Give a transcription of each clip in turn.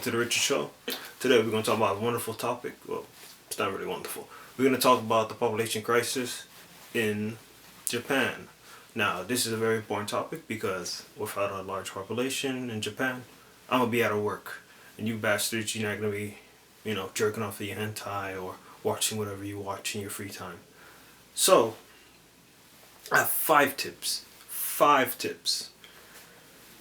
to the Richard Show. Today we're going to talk about a wonderful topic. Well, it's not really wonderful. We're going to talk about the population crisis in Japan. Now, this is a very important topic because without a large population in Japan, I'm going to be out of work. And you bastards, you're not going to be, jerking off the hentai or watching whatever you watch in your free time. So, I have 5 tips. 5 tips.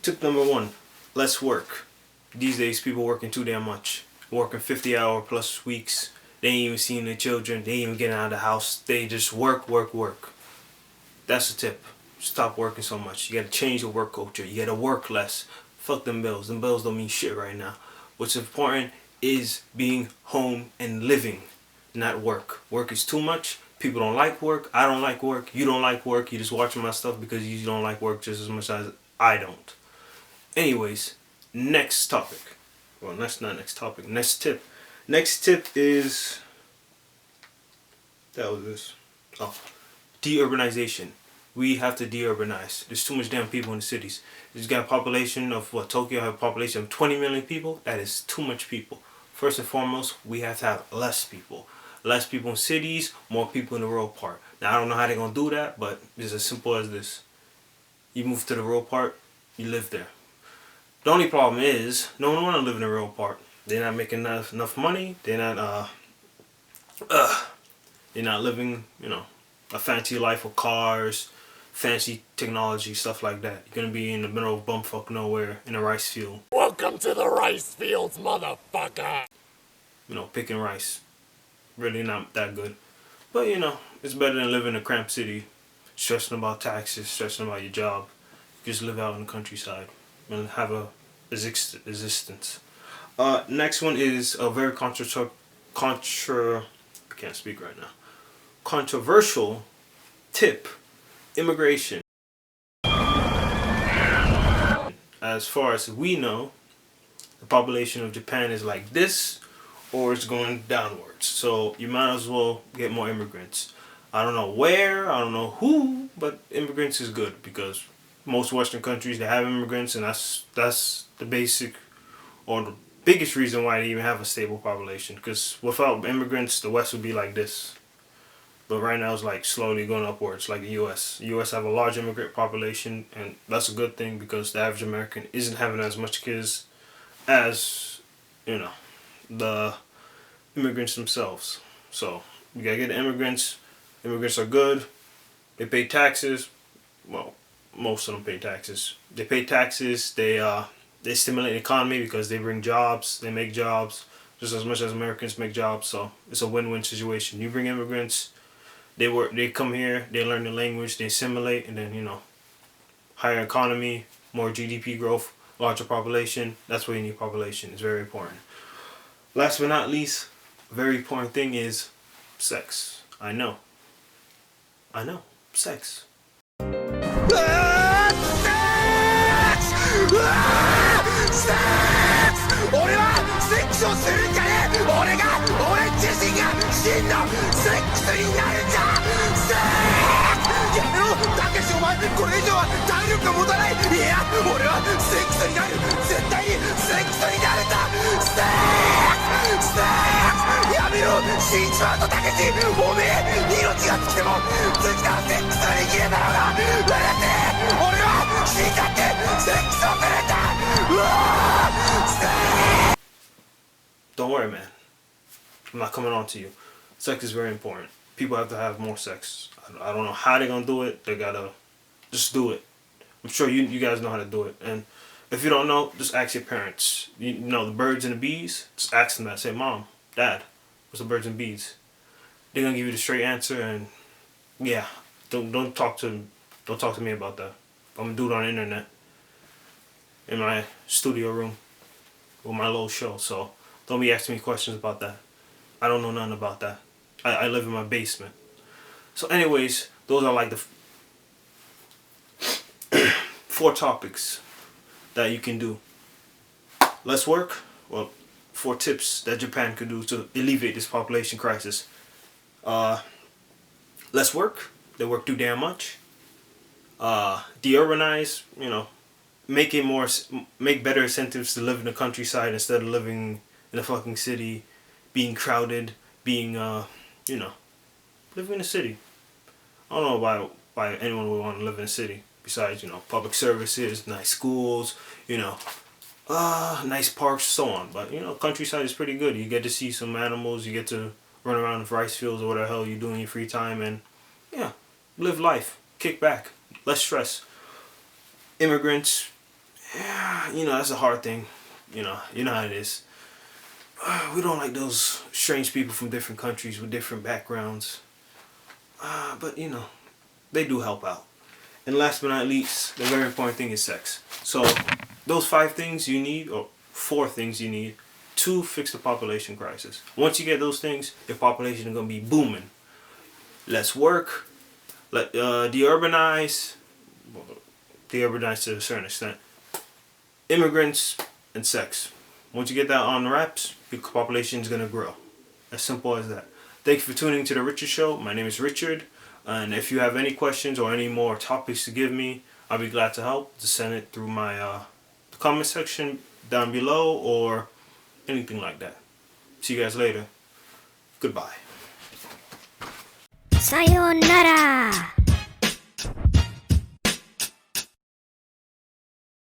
Tip number 1, less work. These days people working too damn much. Working 50-hour plus weeks. They ain't even seeing their children. They ain't even getting out of the house. They just work. That's the tip. Stop working so much. You gotta change your work culture. You gotta work less. Fuck them bills. Them bills don't mean shit right now. What's important is being home and living, not work. Work is too much. People don't like work. I don't like work. You don't like work. You just watching my stuff because you don't like work just as much as I don't. Anyways, next topic. Well, that's not next topic. Next tip. Next tip is... That was this. Oh. De-urbanization. We have to de-urbanize. There's too much damn people in the cities. There's got a population of, Tokyo have a population of 20 million people. That is too much people. First and foremost, we have to have less people. Less people in cities, more people in the rural part. Now, I don't know how they're going to do that, but it's as simple as this. You move to the rural part, you live there. The only problem is, no one want to live in the rural part. They're not making enough money. They're not living, a fancy life with cars, fancy technology, stuff like that. You're gonna be in the middle of bumfuck nowhere in a rice field. Welcome to the rice fields, motherfucker! Picking rice. Really not that good. But it's better than living in a cramped city, stressing about taxes, stressing about your job. You just live out in the countryside and have a existence. Next one is a very I can't speak right now. Controversial tip: immigration. As far as we know, the population of Japan is like this, or it's going downwards. So you might as well get more immigrants. I don't know where, I don't know who, but immigrants is good because most Western countries, they have immigrants, and that's the basic or the biggest reason why they even have a stable population. Because without immigrants, the West would be like this. But right now it's like slowly going upwards, like the U.S. The U.S. have a large immigrant population, and that's a good thing because the average American isn't having as much kids as, the immigrants themselves. So you gotta get the immigrants. Immigrants are good. They pay taxes. Well, most of them pay taxes. They pay taxes. They stimulate the economy because they bring jobs. They make jobs just as much as Americans make jobs. So it's a win-win situation. You bring immigrants. They work. They come here. They learn the language. They assimilate, and then higher economy, more GDP growth, larger population. That's why you need population. It's very important. Last but not least, a very important thing is sex. I know. Sex. Don't worry, man. I'm not coming on to you. Sex is very important. People have to have more sex. I don't know how they're gonna do it. They gotta just do it. I'm sure you guys know how to do it. And if you don't know, just ask your parents. You know the birds and the bees. Just ask them that. Say, Mom, Dad, what's the birds and bees? They're gonna give you the straight answer. And yeah, don't talk to me about that. I'm a dude on the internet in my studio room with my little show. So don't be asking me questions about that. I don't know nothing about that. I live in my basement. So anyways, those are like the 4 topics that you can do. Less work. Well, 4 tips that Japan could do to alleviate this population crisis. Less work. They work too damn much. De-urbanize, make better incentives to live in the countryside instead of living in a fucking city, being crowded, being living in a city. I don't know why anyone would want to live in a city besides public services, nice schools, nice parks, so on. But countryside is pretty good. You get to see some animals. You get to run around the rice fields or whatever the hell you do in your free time, and yeah, live life, kick back, less stress. Immigrants, yeah, that's a hard thing. You know how it is. We don't like those strange people from different countries with different backgrounds. But they do help out. And last but not least, the very important thing is sex. So those 5 things you need, or 4 things you need, to fix the population crisis. Once you get those things, your population is gonna be booming. Let's work. Let deurbanize to a certain extent. Immigrants and sex. Once you get that on wraps, your population is gonna grow. As simple as that. Thank you for tuning to the Richard Show. My name is Richard, and if you have any questions or any more topics to give me, I'll be glad to help. Just send it through my comment section down below or anything like that. See you guys later. Goodbye. Sayonara.